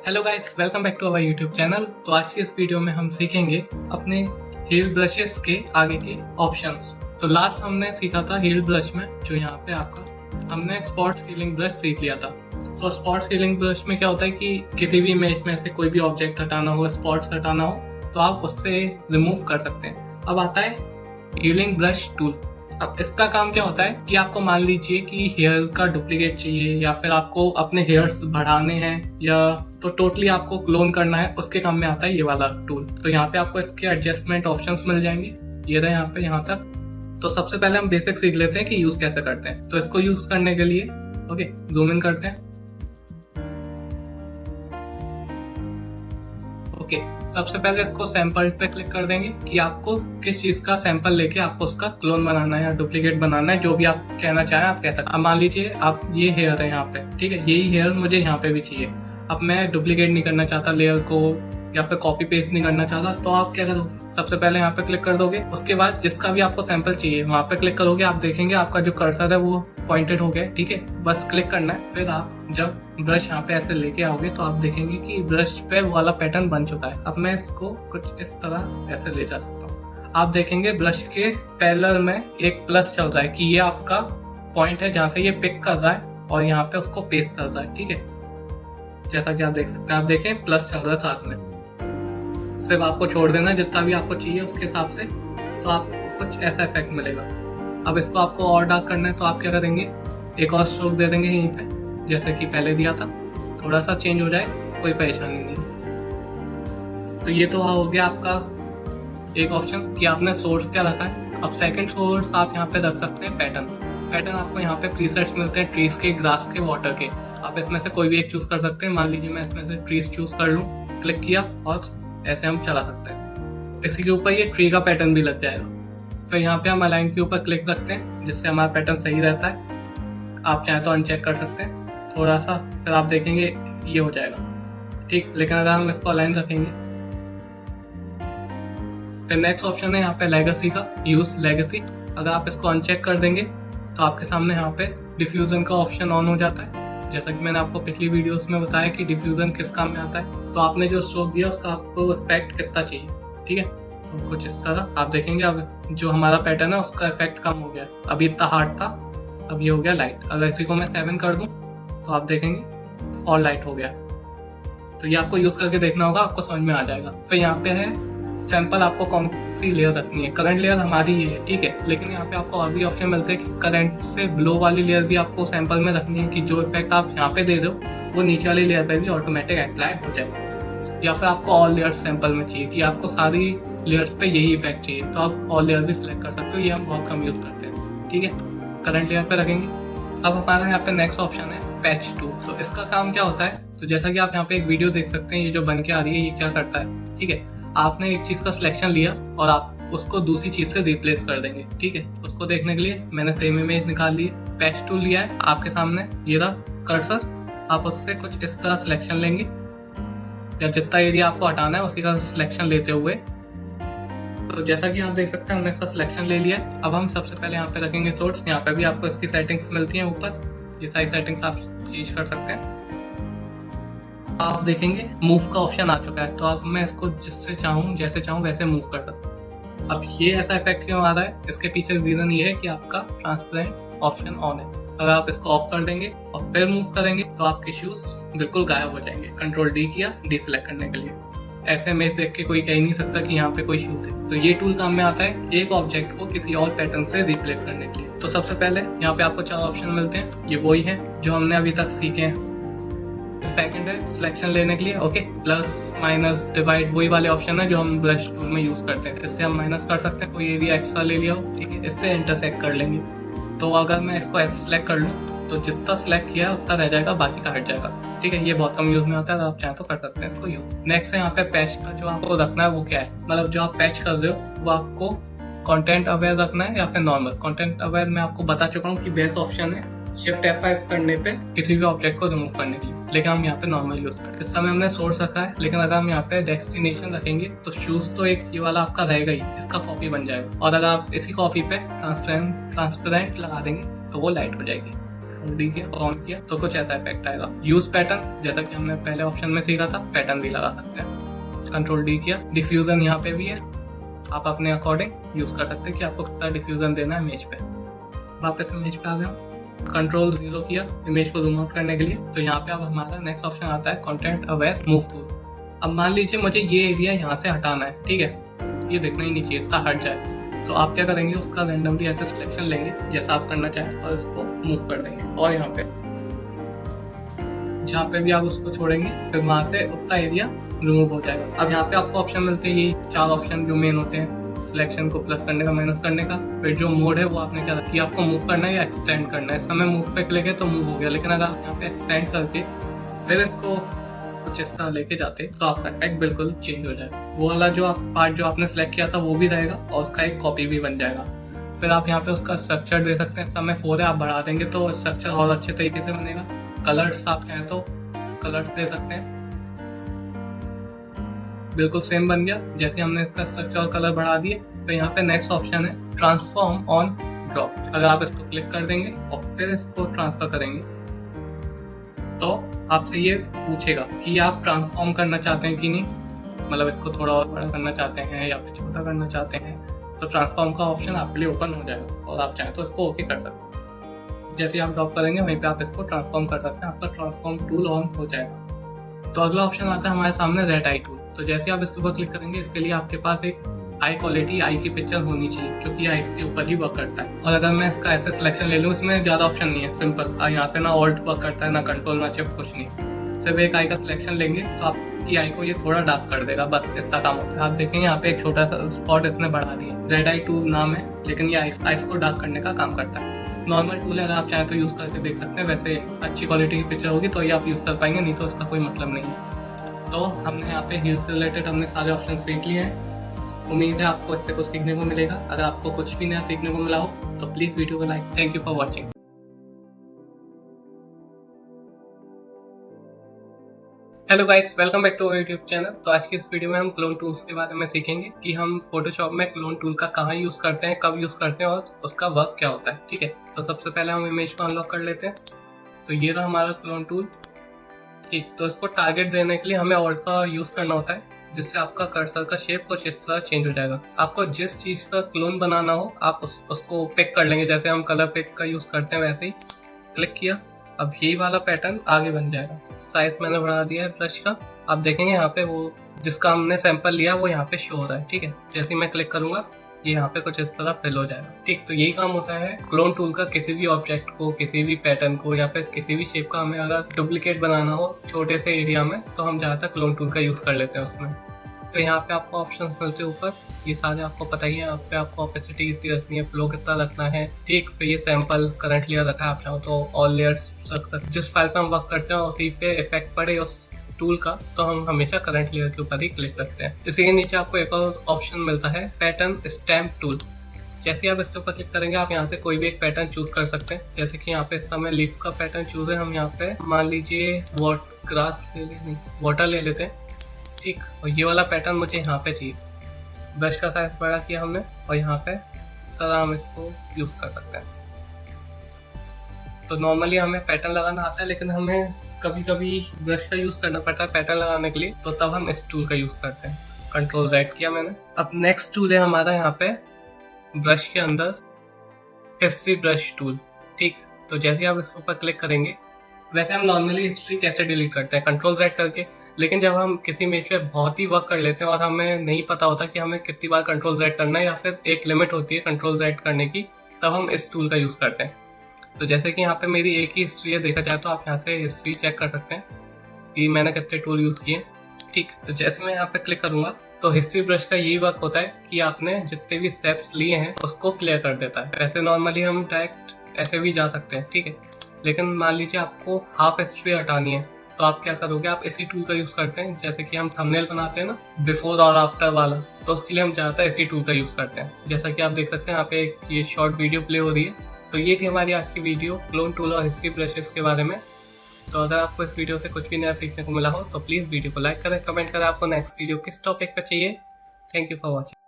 Hello guys, welcome back to our YouTube channel. तो आज की इस वीडियो में हम सीखेंगे अपने हील ब्रशेस के आगे के ऑप्शंस। तो लास्ट हमने सीखा था हील ब्रश में, जो यहाँ पे आपका हमने स्पॉट्स हीलिंग ब्रश सीख लिया था। तो स्पॉट्स हीलिंग ब्रश में क्या होता है कि किसी भी इमेज में से कोई भी ऑब्जेक्ट हटाना हो, स्पॉट्स हटाना हो, तो आप उससे रिमूव कर सकते हैं। अब आता है हीलिंग ब्रश टूल। अब इसका काम क्या होता है कि आपको मान लीजिए कि हेयर का डुप्लीकेट चाहिए, या फिर आपको अपने हेयर्स बढ़ाने हैं, या तो टोटली आपको क्लोन करना है, उसके काम में आता है ये वाला टूल। तो यहाँ पे आपको इसके एडजस्टमेंट ऑप्शंस मिल जाएंगे, ये रहे यहाँ पे यहाँ तक। तो सबसे पहले हम बेसिक सीख लेते हैं कि यूज कैसे करते हैं। तो इसको यूज करने के लिए ओके, जूम इन करते हैं। ओके, सबसे पहले इसको सैंपल पे क्लिक कर देंगे कि आपको किस चीज का सैंपल लेके आपको उसका क्लोन बनाना है या डुप्लीकेट बनाना है, जो भी आप कहना चाहें आप कह सकते हैं। अब मान लीजिए आप ये हेयर है यहाँ पे, ठीक है, यही हेयर मुझे यहाँ पे भी चाहिए। अब मैं डुप्लीकेट नहीं करना चाहता लेयर को, या फिर कॉपी पेस्ट नहीं करना चाहता, तो आप क्या करोगे, सबसे पहले यहाँ पे क्लिक कर दोगे। उसके बाद जिसका भी आपको सैंपल चाहिए वहां पे क्लिक करोगे। आप देखेंगे आपका जो कर्सर है वो पॉइंटेड हो गया, ठीक है, बस क्लिक करना है। फिर आप जब ब्रश यहाँ पे ऐसे लेके आओगे तो आप देखेंगे कि ब्रश पे वाला पैटर्न बन चुका है। अब मैं इसको कुछ इस तरह ऐसे ले जा सकता हूँ। आप देखेंगे ब्रश के पैरेलल में एक प्लस चल रहा है कि ये आपका पॉइंट है जहाँ से ये पिक कर रहा है और यहाँ पे उसको पेस्ट कर रहा है, ठीक है, जैसा कि आप देख सकते हैं। आप देखें प्लस चल रहा है साथ में। सिर्फ आपको छोड़ देना जितना भी आपको चाहिए उसके हिसाब से, तो आपको कुछ ऐसा इफेक्ट मिलेगा। अब इसको आपको और डार्क करना है तो आप क्या करेंगे, एक और स्ट्रोक दे देंगे यहीं पे, जैसे कि पहले दिया था। थोड़ा सा चेंज हो जाए, कोई परेशानी नहीं। तो ये तो हो गया आपका एक ऑप्शन कि आपने सोर्स क्या रखा है। अब सेकंड सोर्स आप यहाँ पे रख सकते हैं पैटर्न। पैटर्न आपको यहाँ पे प्रीसेट्स मिलते हैं, ट्रीज के, ग्रास के, वाटर के। आप इसमें से कोई भी एक चूज कर सकते हैं। मान लीजिए मैं इसमें से ट्रीज चूज कर लूँ, क्लिक किया और ऐसे हम चला सकते हैं। इसी के ऊपर ये ट्री का पैटर्न भी लग जाएगा। फिर यहाँ पे हम अलाइन के ऊपर क्लिक रखते हैं, जिससे हमारा पैटर्न सही रहता है। आप चाहें तो अनचेक कर सकते हैं थोड़ा सा, फिर आप देखेंगे ये हो जाएगा, ठीक। लेकिन अगर हम इसको अलाइन रखेंगे, फिर नेक्स्ट ऑप्शन है यहाँ पे लेगेसी का, यूज लेगेसी। अगर आप इसको अनचेक कर देंगे तो आपके सामने यहाँ पे डिफ्यूजन का ऑप्शन ऑन हो जाता है। जैसा कि मैंने आपको पिछली वीडियोस में बताया कि डिफ्यूजन किस काम में आता है। तो आपने जो स्ट्रोक दिया उसका आपको इफेक्ट कितना चाहिए, ठीक है। तो कुछ इस तरह आप देखेंगे अब जो हमारा पैटर्न है उसका इफेक्ट कम हो गया। अभी इतना हार्ड था, अब ये हो गया लाइट। अगर इसी को मैं 7 कर दूं तो आप देखेंगे और लाइट हो गया। तो ये आपको यूज करके देखना होगा, आपको समझ में आ जाएगा। फिर यहाँ पे है सैंपल, आपको कौन सी लेयर रखनी है। करंट लेयर हमारी ये है, ठीक है, लेकिन यहाँ पे आपको और भी ऑप्शन मिलते हैं कि करंट से ब्लो वाली लेयर भी आपको सैंपल में रखनी है, कि जो इफेक्ट आप यहाँ पे दे रहे हो वो नीचे वाली लेयर पे भी ऑटोमेटिक अप्लाई हो जाए। या फिर आपको ऑल लेयर्स सैंपल में चाहिए कि आपको सारी लेयर्स पे यही इफेक्ट चाहिए, तो आप ऑल लेयर भी सिलेक्ट कर सकते हो। ये हम बहुत कम यूज करते हैं, ठीक है। करंट लेयर पे रखेंगे। अब हमारा यहाँ पे नेक्स्ट ऑप्शन है पैच टूल। तो इसका काम क्या होता है, तो जैसा कि आप यहाँ पे एक वीडियो देख सकते हैं, ये जो बन के आ रही है ये क्या करता है, ठीक है। आपने एक चीज का सिलेक्शन लिया और आप उसको दूसरी चीज से रिप्लेस कर देंगे, ठीक है। उसको देखने के लिए मैंने सेम इमेज निकाल ली, पैच टूल लिया है आपके सामने, ये रहा कर्सर। आप उससे कुछ इस तरह सिलेक्शन लेंगे, या जितना एरिया आपको हटाना है उसी का सिलेक्शन लेते हुए। तो जैसा कि आप देख सकते हैं हमने इसका सिलेक्शन ले लिया। अब हम सबसे पहले यहाँ पे रखेंगे सोर्स। यहाँ पे भी आपको इसकी सेटिंग्स मिलती हैं ऊपर, ये सारी सेटिंग्स आप चेंज कर सकते हैं। आप देखेंगे मूव का ऑप्शन आ चुका है, तो अब मैं इसको जिससे चाहूँ, जैसे चाहूँ वैसे मूव कर सकता हूँ। अब ये ऐसा इफेक्ट क्यों आ रहा है, इसके पीछे रीजन ये है कि आपका ट्रांसपेरेंट ऑप्शन ऑन है। अगर आप इसको ऑफ कर देंगे और फिर मूव करेंगे तो आपके शूज बिल्कुल गायब हो जाएंगे। कंट्रोल डी किया डी सिलेक्ट करने के लिए। ऐसे में देख के कोई कह नहीं सकता कि यहाँ पे कोई शूज है। तो ये टूल काम में आता है एक ऑब्जेक्ट को किसी और पैटर्न से रिप्लेस करने के लिए। तो सबसे पहले यहाँ पे आपको 4 ऑप्शन मिलते हैं, ये वही है जो हमने अभी तक सीखे हैं। सेकंड है सिलेक्शन लेने के लिए, ओके, प्लस माइनस डिवाइड, वही वाले ऑप्शन है जो हम ब्रश टूल में यूज करते हैं। इससे हम माइनस कर सकते हैं, कोई एरिया एक्स्ट्रा ले लिया हो, ठीक है, इससे इंटरसेक्ट कर लेंगे। तो अगर मैं इसको ऐसे सिलेक्ट कर लूँ तो जितना सिलेक्ट किया उतना रह जाएगा, बाकी का हट जाएगा, ठीक है। ये बहुत कम यूज में आता है, अगर आप चाहें तो कर सकते हैं इसको यूज। नेक्स्ट है यहाँ पे पैच का, जो आपको रखना है वो क्या है, मतलब जो आप पैच कर रहे हो वो आपको कंटेंट अवेयर रखना है या फिर नॉर्मल। कंटेंट अवेयर मैं आपको बता चुका हूँ कि बेस्ट ऑप्शन है शिफ्ट F5 करने पे किसी भी ऑब्जेक्ट को रिमूव करने के लिए, लेकिन हम यहाँ पे नॉर्मल यूज करते हैं। इस समय हमने सोर्स रखा है, लेकिन अगर हम यहाँ पे डेस्टिनेशन रखेंगे तो शूज तो एक ये वाला आपका रहेगा ही, इसका कॉपी बन जाएगा। और अगर आप इसी कॉपी पे ट्रांसपेरेंट लगा देंगे तो वो लाइट हो जाएगी। कंट्रोल डी किया और ऑन किया तो कुछ ऐसा इफेक्ट आएगा। यूज पैटर्न, जैसा कि हमने पहले ऑप्शन में सीखा था, पैटर्न भी लगा सकते हैं। कंट्रोल डी किया। डिफ्यूजन यहाँ पे भी है, आप अपने अकॉर्डिंग यूज कर सकते हैं कि आपको कितना डिफ्यूजन देना है इमेज पे। वापस इमेज पे आ गया, कंट्रोल 0 किया इमेज को जूम आउट करने के लिए। तो यहाँ पे अब हमारा नेक्स्ट ऑप्शन आता है कंटेंट अवेयर मूव टूल। अब मान लीजिए मुझे ये एरिया यहाँ से हटाना है, ठीक है, ये देखना ही नहीं चाहिए, इतना हट जाए, तो आप क्या करेंगे, उसका रैंडमली ऐसे सिलेक्शन लेंगे जैसा आप करना चाहें और इसको मूव कर देंगे और यहाँ पे जहाँ पे भी आप उसको छोड़ेंगे फिर वहाँ से उतना एरिया रिमूव हो जाएगा। अब यहाँ पे आपको ऑप्शन मिलते हैं, ये 4 ऑप्शन जो मेन होते हैं, सिलेक्शन को प्लस करने का, माइनस करने का, फिर जो मोड है वो आपने क्या कि आपको मूव करना है या एक्सटेंड करना है। इस समय मूव पे क्लिक है तो मूव हो गया, लेकिन अगर आप यहाँ पे एक्सटेंड करके फिर इसको कुछ इस तरह लेके जाते तो आपका इफेक्ट बिल्कुल चेंज हो जाएगा। वो वाला जो आप पार्ट जो आपने सेलेक्ट किया था वो भी रहेगा और उसका एक कॉपी भी बन जाएगा। फिर आप यहाँ पे उसका स्ट्रक्चर दे सकते हैं। समय 4 है, आप बढ़ा देंगे तो स्ट्रक्चर और अच्छे तरीके से बनेगा। कलर्स आप चाहें तो कलर्स दे सकते हैं, बिल्कुल सेम बन गया जैसे हमने इसका स्ट्रक्चर और कलर बढ़ा दिए। तो यहाँ पे नेक्स्ट ऑप्शन है ट्रांसफॉर्म ऑन ड्रॉप। अगर आप इसको क्लिक कर देंगे और फिर इसको ट्रांसफर करेंगे तो आपसे ये पूछेगा कि आप ट्रांसफॉर्म करना चाहते हैं कि नहीं, मतलब इसको थोड़ा और बड़ा करना चाहते हैं या फिर छोटा करना चाहते हैं। तो ट्रांसफॉर्म का ऑप्शन आपके लिए ओपन हो जाएगा और आप चाहें तो इसको ओके कर सकते हैं। जैसे आप ड्रॉप करेंगे वहीं पे आप इसको ट्रांसफॉर्म कर सकते हैं, आपका ट्रांसफॉर्म टूल ऑन हो जाएगा। तो अगला ऑप्शन आता है हमारे सामने रेड आई टूल। तो जैसे आप इसके ऊपर क्लिक करेंगे, इसके लिए आपके पास एक हाई क्वालिटी आई की पिक्चर होनी चाहिए क्योंकि आई इसके ऊपर ही वर्क करता है। और अगर मैं इसका ऐसे सिलेक्शन ले लूँ, इसमें ज़्यादा ऑप्शन नहीं है, सिंपल। यहाँ पे ना ऑल्ट वर्क करता है, ना कंट्रोल, ना शिफ्ट, कुछ नहीं। सिर्फ एक आई का सिलेक्शन लेंगे तो आपकी आई को ये थोड़ा डार्क कर देगा, बस इतना काम होता है। आप देखेंगे यहाँ पे एक छोटा सा स्पॉट इसने बढ़ा दिया, रेड आई टूल नाम है, लेकिन ये आइस को डार्क करने का काम करता है। नॉर्मल टूल है, अगर आप चाहें तो यूज़ करके देख सकते हैं। वैसे अच्छी क्वालिटी की पिक्चर होगी तो ये आप यूज़ कर पाएंगे, नहीं तो इसका कोई मतलब नहीं है। तो हमने यहाँ पे हील से रिलेटेड हमने सारे ऑप्शन सीख लिए हैं। उम्मीद है आपको इससे कुछ सीखने को मिलेगा। अगर आपको कुछ भी नया सीखने को मिला हो तो प्लीज़ वीडियो को like. Thank you for watching. Hello guys, welcome back to our YouTube channel. तो आज की इस वीडियो में हम क्लोन टूल्स के बारे में सीखेंगे कि हम फोटोशॉप में क्लोन टूल का कहाँ यूज़ करते हैं, कब यूज़ करते हैं और उसका वर्क क्या होता है। ठीक है, तो सबसे पहले हम इमेज को अनलॉक कर लेते हैं। तो ये रहा हमारा क्लोन टूल। ठीक, तो इसको टारगेट देने के लिए हमें ऑल्ट का यूज़ करना होता है, जिससे आपका कर्सर का शेप कुछ इस तरह चेंज हो जाएगा। आपको जिस चीज़ का क्लोन बनाना हो आप उसको पिक कर लेंगे, जैसे हम कलर पिक का यूज़ करते हैं वैसे ही क्लिक किया। अब यही वाला पैटर्न आगे बन जाएगा। साइज मैंने बढ़ा दिया है ब्रश का। आप देखेंगे यहाँ पे वो जिसका हमने सैंपल लिया वो यहाँ पे शो हो रहा है। ठीक है, जैसे ही मैं क्लिक करूँगा ये यहाँ पे कुछ इस तरह फिल हो जाएगा। ठीक, तो यही काम होता है क्लोन टूल का। किसी भी ऑब्जेक्ट को, किसी भी पैटर्न को या फिर किसी भी शेप का हमें अगर डुप्लीकेट बनाना हो छोटे से एरिया में तो हम ज़्यादातर क्लोन टूल का यूज़ कर लेते हैं उसमें। तो यहाँ पे आपको ऑप्शन मिलते हैं ऊपर, ये सारे आपको पता ही है। यहाँ पे आपको ऑपेसिटी कितनी रखनी है, फ्लो कितना रखना है। ठीक, फिर ये सैंपल करंट लेयर रखा है, आप चाहो तो ऑल लेयर्स रख सकते। जिस फाइल पे हम वर्क करते हैं उसी पे इफेक्ट पड़े उस टूल का तो हम हमेशा करंट लेयर के ऊपर ही क्लिक करते हैं। इसी के नीचे आपको एक और ऑप्शन मिलता है पैटर्न स्टैम्प टूल। जैसे आप इसके ऊपर क्लिक करेंगे आप यहाँ से कोई भी एक पैटर्न चूज कर सकते हैं। जैसे कि यहाँ पे इस समय लीफ का पैटर्न चूज है, हम यहाँ पे मान लीजिए वाटर ले लेते हैं। ठीक, और ये वाला पैटर्न मुझे यहाँ पे चाहिए। ब्रश का साइज बड़ा किया हमने और यहाँ पे तरह हम इसको यूज कर सकते हैं। तो नॉर्मली हमें पैटर्न लगाना आता है, लेकिन हमें कभी कभी ब्रश का यूज करना पड़ता है पैटर्न लगाने के लिए, तो तब हम इस टूल का यूज करते हैं। कंट्रोल राइट किया मैंने। अब नेक्स्ट टूल है हमारा यहाँ पे ब्रश के अंदर हिस्ट्री ब्रश टूल। ठीक, तो जैसे आप इसके ऊपर क्लिक करेंगे, वैसे हम नॉर्मली हिस्ट्री कैसे डिलीट करते हैं, कंट्रोल राइट करके। लेकिन जब हम किसी इमेज पे बहुत ही वर्क कर लेते हैं और हमें नहीं पता होता कि हमें कितनी बार कंट्रोल राइट करना है या फिर एक लिमिट होती है कंट्रोल राइट करने की, तब हम इस टूल का यूज़ करते हैं। तो जैसे कि यहाँ पे मेरी एक ही हिस्ट्री है, देखा जाए तो आप यहाँ से हिस्ट्री चेक कर सकते हैं कि मैंने कितने टूल यूज़ किए। ठीक, तो जैसे मैं यहाँ पे क्लिक करूँगा तो हिस्ट्री ब्रश का यही वर्क होता है कि आपने जितने भी स्टेप्स लिए हैं उसको क्लियर कर देता है। वैसे नॉर्मली हम डायरेक्ट ऐसे भी जा सकते हैं, ठीक है, लेकिन मान लीजिए आपको हाफ हिस्ट्री हटानी है तो आप क्या करोगे, आप इसी टूल का यूज़ करते हैं। जैसे कि हम थंबनेल बनाते हैं ना बिफोर और आफ्टर वाला, तो उसके लिए हम ज़्यादातर इसी टूल का यूज़ करते हैं। जैसा कि आप देख सकते हैं यहाँ पे ये शॉर्ट वीडियो प्ले हो रही है। तो ये थी हमारी आज की वीडियो क्लोन टूल और हिस्ट्री ब्रशेस के बारे में। तो अगर आपको इस वीडियो से कुछ भी नया सीखने को मिला हो तो प्लीज़ वीडियो को लाइक करें, कमेंट करें आपको नेक्स्ट वीडियो किस टॉपिक पर चाहिए। Thank you for watching.